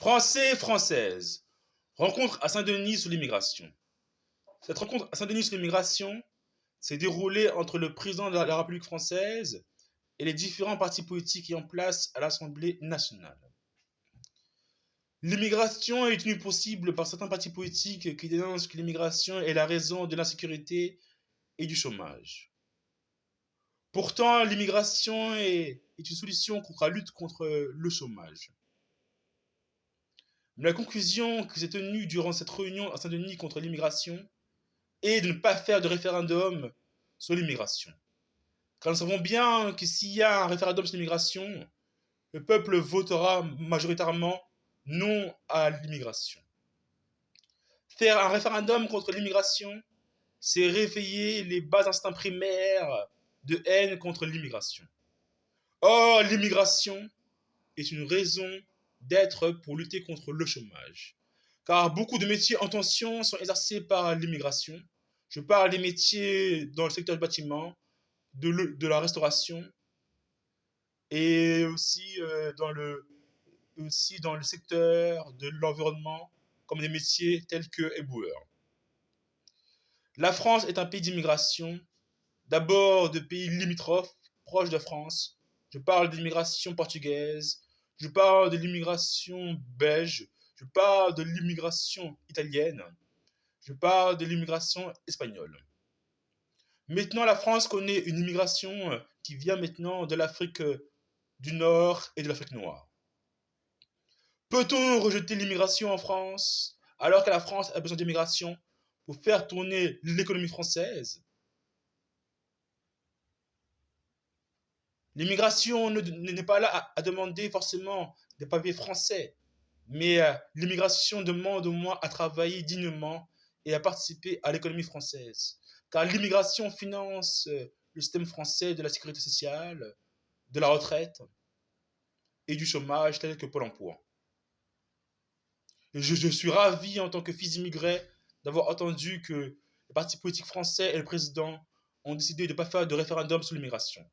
Français et Françaises, rencontre à Saint-Denis sur l'immigration. Cette rencontre à Saint-Denis sur l'immigration s'est déroulée entre le président de la République française et les différents partis politiques en place à l'Assemblée nationale. L'immigration est tenue possible par certains partis politiques qui dénoncent que l'immigration est la raison de l'insécurité et du chômage. Pourtant, l'immigration est une solution contre la lutte contre le chômage. Mais la conclusion qui s'est tenue durant cette réunion à Saint-Denis contre l'immigration est de ne pas faire de référendum sur l'immigration. Car nous savons bien que s'il y a un référendum sur l'immigration, le peuple votera majoritairement non à l'immigration. Faire un référendum contre l'immigration, c'est réveiller les bas instincts primaires de haine contre l'immigration. Or, l'immigration est une raison d'être pour lutter contre le chômage. Car beaucoup de métiers en tension sont exercés par l'immigration. Je parle des métiers dans le secteur du bâtiment, de la restauration et aussi dans le secteur de l'environnement, comme des métiers tels que éboueur. La France est un pays d'immigration, d'abord de pays limitrophes, proches de France. Je parle de l'immigration portugaise, je parle de l'immigration belge, je parle de l'immigration italienne, je parle de l'immigration espagnole. Maintenant, la France connaît une immigration qui vient maintenant de l'Afrique du Nord et de l'Afrique noire. Peut-on rejeter l'immigration en France alors que la France a besoin d'immigration pour faire tourner l'économie française? L'immigration n'est pas là à demander forcément des papiers français, mais l'immigration demande au moins à travailler dignement et à participer à l'économie française. Car l'immigration finance le système français de la sécurité sociale, de la retraite et du chômage tel que Pôle emploi. Je suis ravi en tant que fils d'immigré d'avoir entendu que les partis politiques français et le président ont décidé de ne pas faire de référendum sur l'immigration.